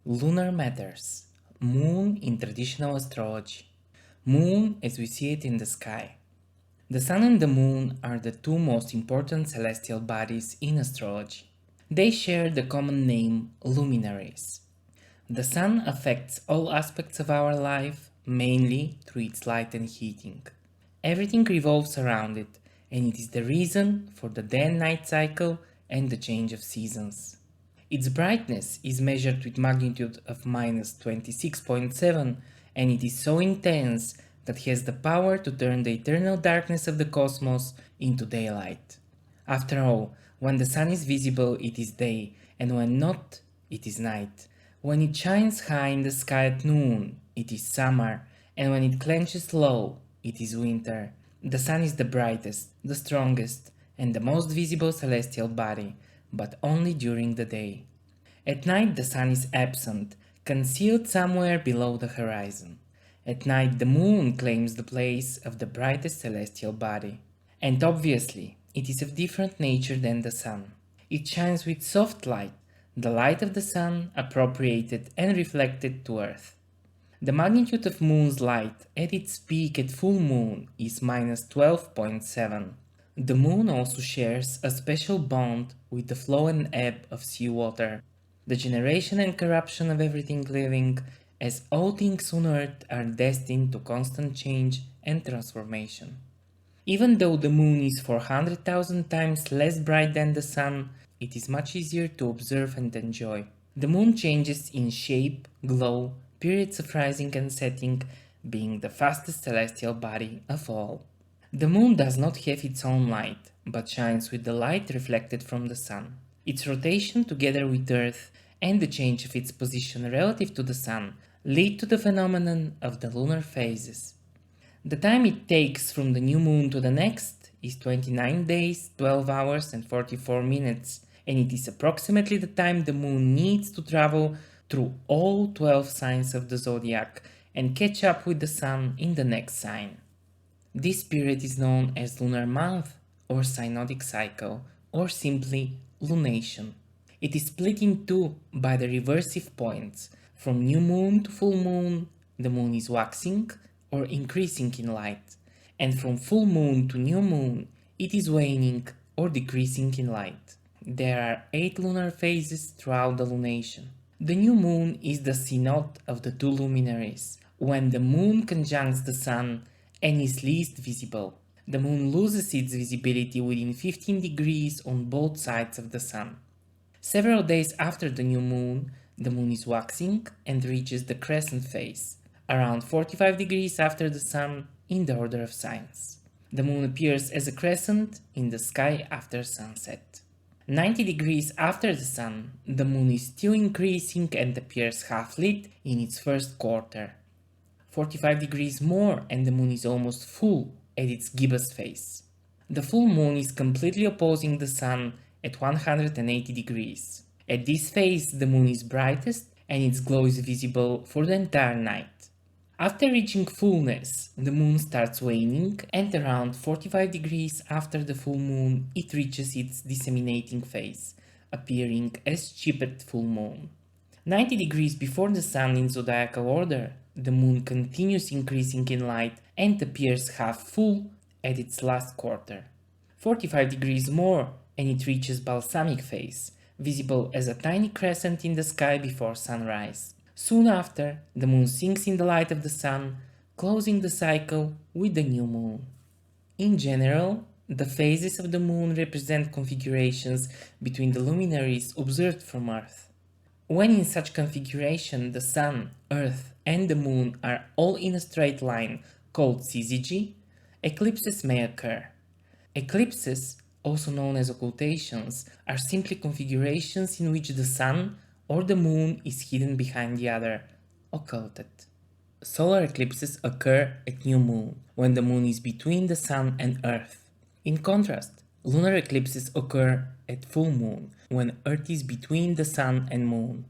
Lunar matters. Moon in traditional astrology. Moon as we see it in the sky. The sun and the moon are the two most important celestial bodies in astrology. They share the common name luminaries. The sun affects all aspects of our life, mainly through its light and heating. Everything revolves around it, and it is the reason for the day and night cycle and the change of seasons. Its brightness is measured with magnitude of minus 26.7, and it is so intense that it has the power to turn the eternal darkness of the cosmos into daylight. After all, when the sun is visible, it is day, and when not, it is night. When it shines high in the sky at noon, it is summer, and when it clenches low, it is winter. The sun is the brightest, the strongest, and the most visible celestial body, but only during the day. At night the sun is absent, concealed somewhere below the horizon. At night the moon claims the place of the brightest celestial body. And obviously, it is of different nature than the sun. It shines with soft light, the light of the sun appropriated and reflected to earth. The magnitude of moon's light at its peak at full moon is minus 12.7. The moon also shares a special bond with the flow and ebb of seawater, the generation and corruption of everything living, as all things on earth are destined to constant change and transformation. Even though the moon is 400,000 times less bright than the sun, it is much easier to observe and enjoy. The moon changes in shape, glow, periods of rising and setting, being the fastest celestial body of all. The moon does not have its own light, but shines with the light reflected from the sun. Its rotation together with Earth and the change of its position relative to the sun lead to the phenomenon of the lunar phases. The time it takes from the new moon to the next is 29 days, 12 hours and 44 minutes, and it is approximately the time the moon needs to travel through all 12 signs of the zodiac and catch up with the sun in the next sign. This period is known as lunar month or synodic cycle or simply lunation. It is split in two by the reversive points. From new moon to full moon, the moon is waxing or increasing in light, and from full moon to new moon, it is waning or decreasing in light. There are 8 lunar phases throughout the lunation. The new moon is the synod of the two luminaries, when the moon conjuncts the sun and is least visible. The moon loses its visibility within 15 degrees on both sides of the sun. Several days after the new moon, the moon is waxing and reaches the crescent phase, around 45 degrees after the sun in the order of signs. The moon appears as a crescent in the sky after sunset. 90 degrees after the sun, the moon is still increasing and appears half lit in its first quarter. 45 degrees more and the moon is almost full at its gibbous phase. The full moon is completely opposing the sun at 180 degrees. At this phase, the moon is brightest and its glow is visible for the entire night. After reaching fullness, the moon starts waning, and around 45 degrees after the full moon, it reaches its disseminating phase, appearing as chipped full moon. 90 degrees before the sun in zodiacal order, the moon continues increasing in light and appears half full at its last quarter. 45 degrees more and it reaches balsamic phase, visible as a tiny crescent in the sky before sunrise. Soon after, the moon sinks in the light of the sun, closing the cycle with the new moon. In general, the phases of the moon represent configurations between the luminaries observed from Earth. When in such configuration the sun, Earth and the moon are all in a straight line called syzygy, eclipses may occur. Eclipses, also known as occultations, are simply configurations in which the sun or the moon is hidden behind the other, occulted. Solar eclipses occur at new moon, when the moon is between the sun and Earth. In contrast, lunar eclipses occur at full moon, when Earth is between the sun and moon.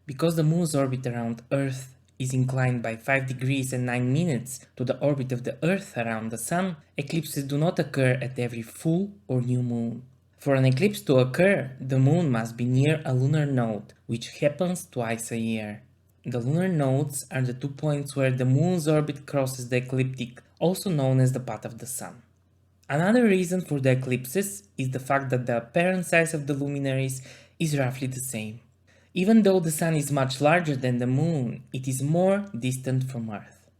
Because the moon's orbit around Earth is inclined by 5 degrees and 9 minutes to the orbit of the Earth around the sun, eclipses do not occur at every full or new moon. For an eclipse to occur, the moon must be near a lunar node, which happens twice a year. The lunar nodes are the 2 points where the moon's orbit crosses the ecliptic, also known as the path of the sun. Another reason for the eclipses is the fact that the apparent size of the luminaries is roughly the same. Even though the sun is much larger than the moon, it is more distant from Earth.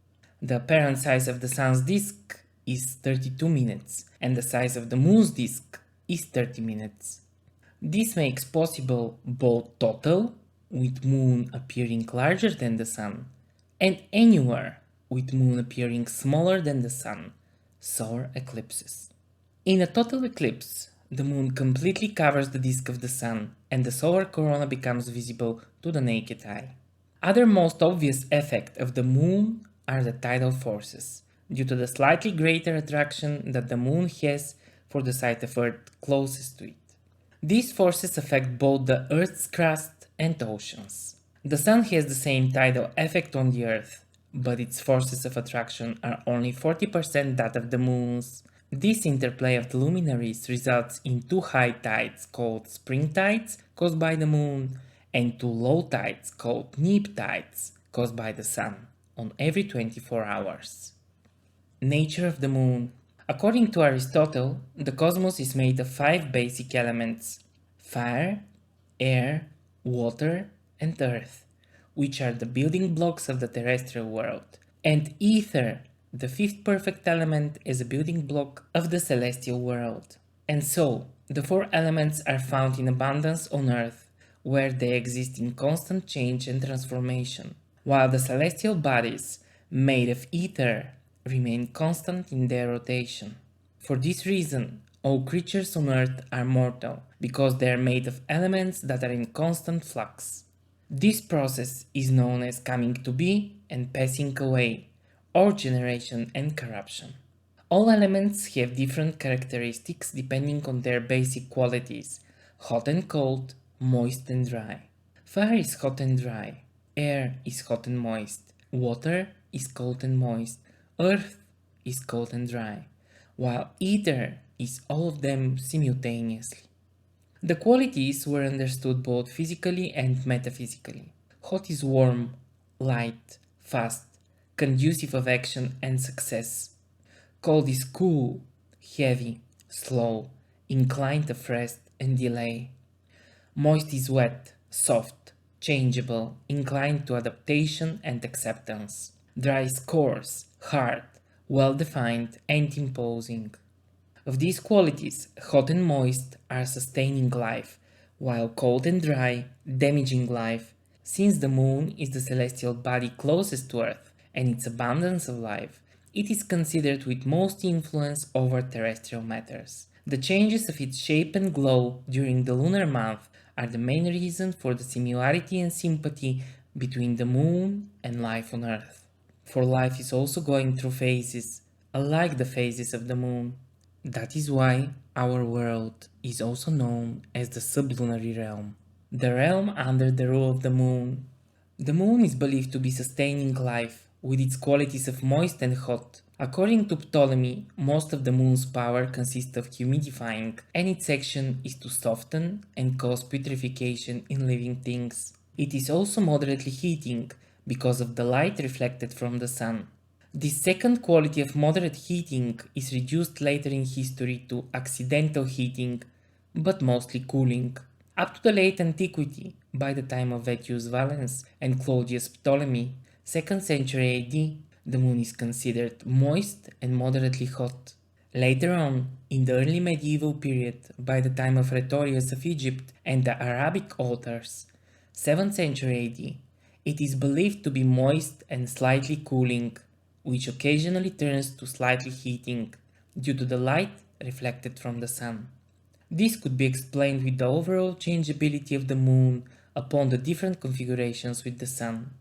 The apparent size of the sun's disk is 32 minutes, and the size of the moon's disk is 30 minutes. This makes possible both total, with moon appearing larger than the sun, and annular, with moon appearing smaller than the sun, solar eclipses. In a total eclipse, the moon completely covers the disk of the sun, and the solar corona becomes visible to the naked eye. Other most obvious effect of the moon are the tidal forces, due to the slightly greater attraction that the moon has for the side of Earth closest to it. These forces affect both the Earth's crust and oceans. The sun has the same tidal effect on the Earth, but its forces of attraction are only 40% that of the moon's. This interplay of the luminaries results in two high tides called spring tides caused by the moon and two low tides called neap tides caused by the sun on every 24 hours. Nature of the moon. According to Aristotle, the cosmos is made of 5 basic elements: fire, air, water, and earth, which are the building blocks of the terrestrial world, and ether, the 5th perfect element, is a building block of the celestial world. And so, the 4 elements are found in abundance on Earth, where they exist in constant change and transformation, while the celestial bodies, made of ether, remain constant in their rotation. For this reason, all creatures on Earth are mortal, because they are made of elements that are in constant flux. This process is known as coming to be and passing away, or generation and corruption. All elements have different characteristics depending on their basic qualities: hot and cold, moist and dry. Fire is hot and dry, air is hot and moist, water is cold and moist, earth is cold and dry, while ether is all of them simultaneously. The qualities were understood both physically and metaphysically. Hot is warm, light, fast, conducive of action and success. Cold is cool, heavy, slow, inclined of rest and delay. Moist is wet, soft, changeable, inclined to adaptation and acceptance. Dry is coarse, hard, well-defined and imposing. Of these qualities, hot and moist are sustaining life, while cold and dry damaging life, since the moon is the celestial body closest to Earth and its abundance of life. It is considered with most influence over terrestrial matters. The changes of its shape and glow during the lunar month are the main reason for the similarity and sympathy between the moon and life on Earth. For life is also going through phases, unlike the phases of the moon. That is why our world is also known as the sublunary realm, the realm under the rule of the moon. The moon is believed to be sustaining life, with its qualities of moist and hot. According to Ptolemy, most of the moon's power consists of humidifying, and its action is to soften and cause putrefaction in living things. It is also moderately heating, because of the light reflected from the sun. This second quality of moderate heating is reduced later in history to accidental heating, but mostly cooling. Up to the late antiquity, by the time of Vettius Valens and Claudius Ptolemy, 2nd century AD, the moon is considered moist and moderately hot. Later on, in the early medieval period, by the time of Rhetorius of Egypt and the Arabic authors, 7th century AD, it is believed to be moist and slightly cooling, which occasionally turns to slightly heating due to the light reflected from the sun. This could be explained with the overall changeability of the moon upon the different configurations with the sun.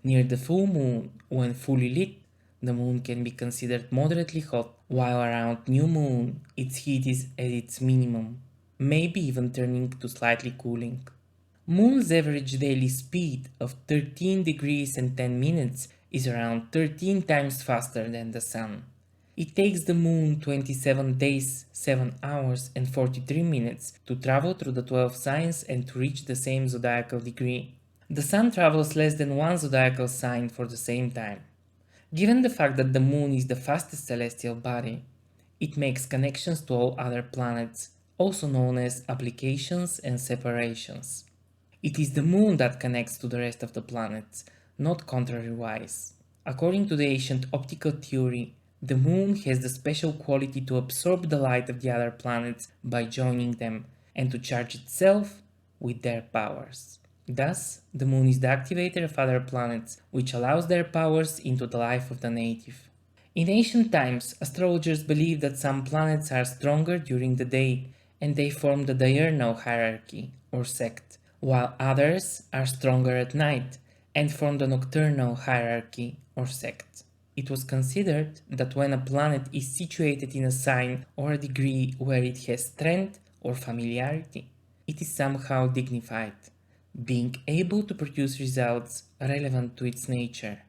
Near the full moon, when fully lit, the moon can be considered moderately hot, while around new moon its heat is at its minimum, maybe even turning to slightly cooling. Moon's average daily speed of 13 degrees and 10 minutes is around 13 times faster than the sun. It takes the moon 27 days, 7 hours and 43 minutes to travel through the 12 signs and to reach the same zodiacal degree. The sun travels less than one zodiacal sign for the same time. Given the fact that the moon is the fastest celestial body, it makes connections to all other planets, also known as applications and separations. It is the moon that connects to the rest of the planets, not contrariwise. According to the ancient optical theory, the moon has the special quality to absorb the light of the other planets by joining them and to charge itself with their powers. Thus, the moon is the activator of other planets, which allows their powers into the life of the native. In ancient times, astrologers believed that some planets are stronger during the day, and they formed the diurnal hierarchy, or sect, while others are stronger at night, and formed the nocturnal hierarchy, or sect. It was considered that when a planet is situated in a sign or a degree where it has strength or familiarity, it is somehow dignified, being able to produce results relevant to its nature.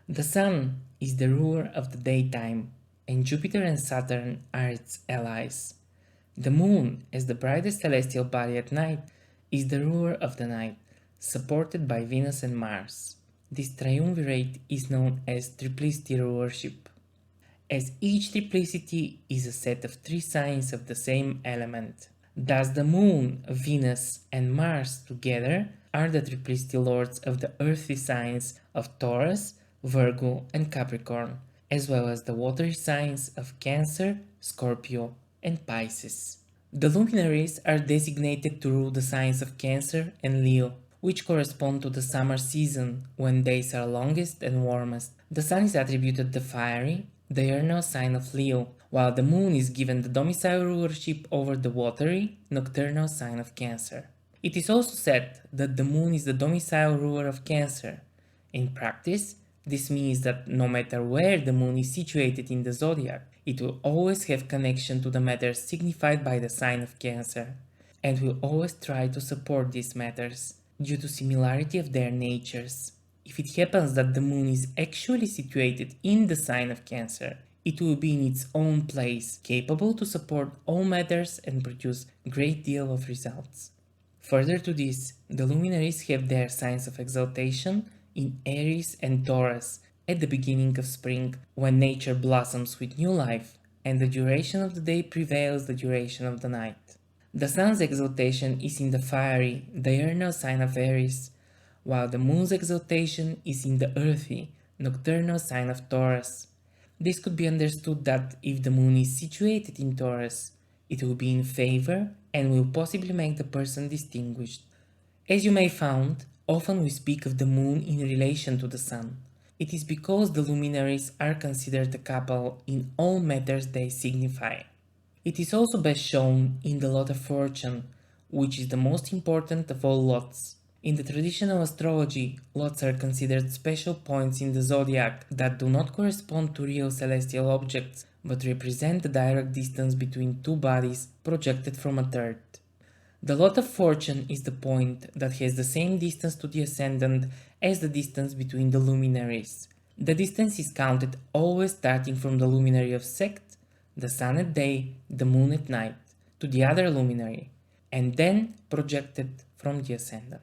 The Sun is the ruler of the daytime, and Jupiter and Saturn are its allies. The Moon, as the brightest celestial body at night, is the ruler of the night, supported by Venus and Mars. This triumvirate is known as triplicity rulership, as each triplicity is a set of 3 signs of the same element. Thus the Moon, Venus, and Mars together are the triplicity lords of the earthly signs of Taurus, Virgo, and Capricorn, as well as the watery signs of Cancer, Scorpio, and Pisces. The luminaries are designated to rule the signs of Cancer and Leo, which correspond to the summer season when days are longest and warmest. The sun is attributed the fiery, diurnal sign of Leo, while the moon is given the domicile rulership over the watery, nocturnal sign of Cancer. It is also said that the moon is the domicile ruler of Cancer. In practice, this means that no matter where the moon is situated in the zodiac, it will always have connection to the matters signified by the sign of Cancer, and will always try to support these matters due to similarity of their natures. If it happens that the moon is actually situated in the sign of Cancer, it will be in its own place, capable to support all matters and produce great deal of results. Further to this, the luminaries have their signs of exaltation in Aries and Taurus at the beginning of spring, when nature blossoms with new life, and the duration of the day prevails the duration of the night. The sun's exaltation is in the fiery, diurnal sign of Aries, while the moon's exaltation is in the earthy, nocturnal sign of Taurus. This could be understood that if the moon is situated in Taurus, it will be in favor and will possibly make the person distinguished. As you may found, often we speak of the moon in relation to the sun. It is because the luminaries are considered a couple in all matters they signify. It is also best shown in the lot of fortune, which is the most important of all lots. In the traditional astrology, lots are considered special points in the zodiac that do not correspond to real celestial objects, but represent the direct distance between two bodies projected from a third. The lot of fortune is the point that has the same distance to the ascendant as the distance between the luminaries. The distance is counted always starting from the luminary of sect, the sun at day, the moon at night, to the other luminary, and then projected from the ascendant.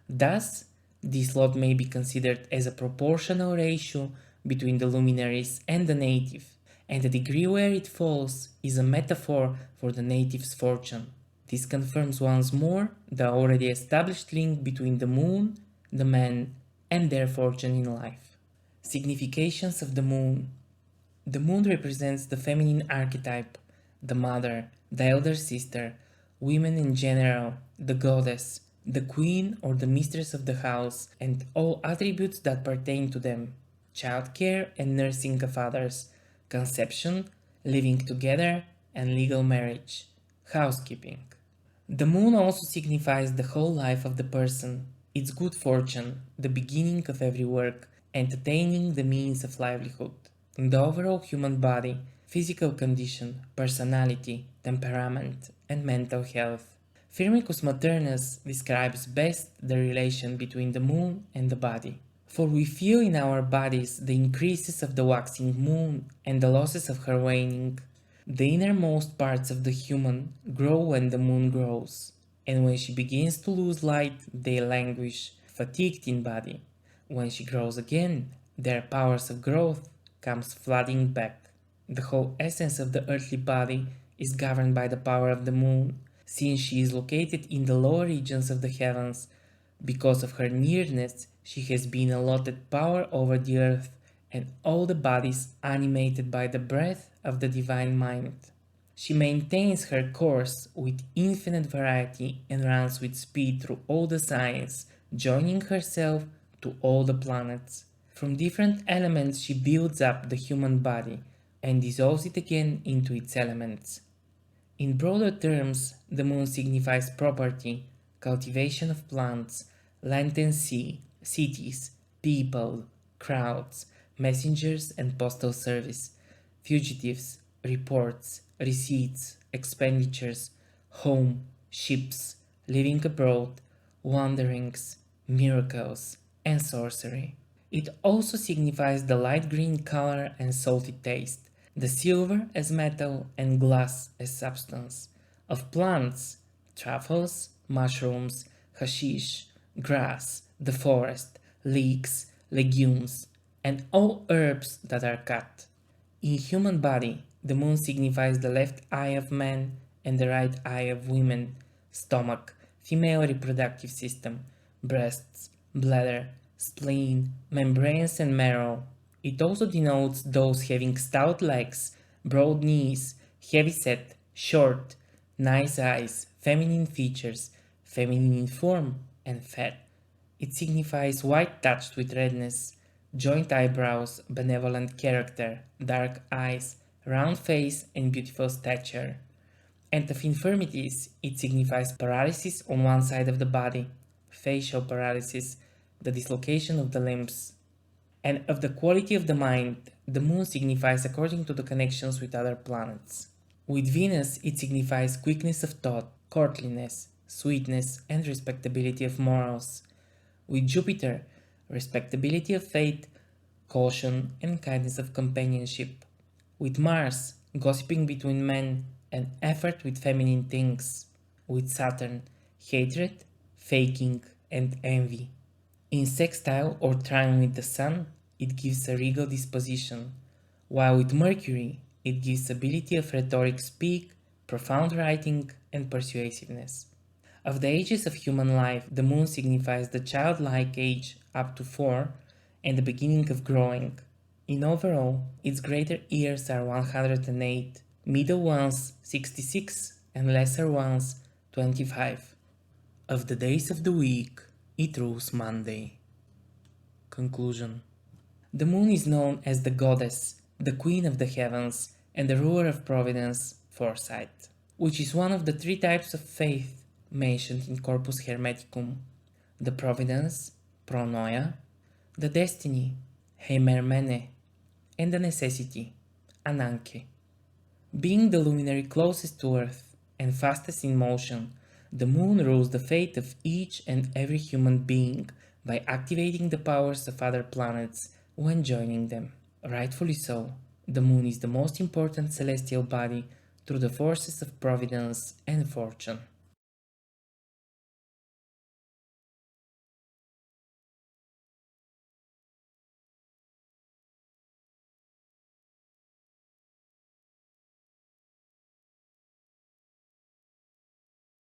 Thus, this lot may be considered as a proportional ratio between the luminaries and the native, and the degree where it falls is a metaphor for the native's fortune. This confirms once more the already established link between the moon, the man, and their fortune in life. Significations of the moon. The moon represents the feminine archetype, the mother, the elder sister, women in general, the goddess, the queen or the mistress of the house, and all attributes that pertain to them, childcare and nursing of others, conception, living together, and legal marriage, housekeeping. The moon also signifies the whole life of the person, its good fortune, the beginning of every work, and attaining the means of livelihood, the overall human body, physical condition, personality, temperament, and mental health. Firmicus Maternus describes best the relation between the moon and the body. For we feel in our bodies the increases of the waxing moon and the losses of her waning. The innermost parts of the human grow when the moon grows, and when she begins to lose light, they languish, fatigued in body. When she grows again, their powers of growth comes flooding back. The whole essence of the earthly body is governed by the power of the moon, since she is located in the lower regions of the heavens. Because of her nearness, she has been allotted power over the earth and all the bodies animated by the breath of the divine mind. She maintains her course with infinite variety and runs with speed through all the signs, joining herself to all the planets. From different elements she builds up the human body and dissolves it again into its elements. In broader terms, the moon signifies property, cultivation of plants, land and sea, cities, people, crowds, messengers and postal service, fugitives, reports, receipts, expenditures, home, ships, living abroad, wanderings, miracles, and sorcery. It also signifies the light green color and salty taste, the silver as metal and glass as substance, of plants, truffles, mushrooms, hashish, grass, the forest, leeks, legumes, and all herbs that are cut. In human body, the moon signifies the left eye of man and the right eye of women, stomach, female reproductive system, breasts, bladder, spleen, membranes and marrow. It also denotes those having stout legs, broad knees, heavy set, short, nice eyes, feminine features, feminine in form, and fat. It signifies white touched with redness, joint eyebrows, benevolent character, dark eyes, round face, and beautiful stature. And of infirmities, it signifies paralysis on one side of the body, facial paralysis, the dislocation of the limbs. And of the quality of the mind, the moon signifies according to the connections with other planets. With Venus, it signifies quickness of thought, courtliness, sweetness, and respectability of morals. With Jupiter, respectability of faith, caution, and kindness of companionship. With Mars, gossiping between men, and effort with feminine things. With Saturn, hatred, faking, and envy. In sextile or trine with the Sun, it gives a regal disposition, while with Mercury, it gives ability of rhetoric speak, profound writing, and persuasiveness. Of the ages of human life, the moon signifies the childlike age up to 4 and the beginning of growing. In overall, its greater years are 108, middle ones 66, and lesser ones 25. Of the days of the week, it rules Monday. Conclusion. The moon is known as the goddess, the queen of the heavens, and the ruler of providence, foresight, which is one of the three types of faith mentioned in Corpus Hermeticum: the providence, pronoia, the destiny, heimermene, and the necessity, ananke. Being the luminary closest to Earth and fastest in motion, the moon rules the fate of each and every human being by activating the powers of other planets when joining them. Rightfully so, the moon is the most important celestial body through the forces of providence and fortune.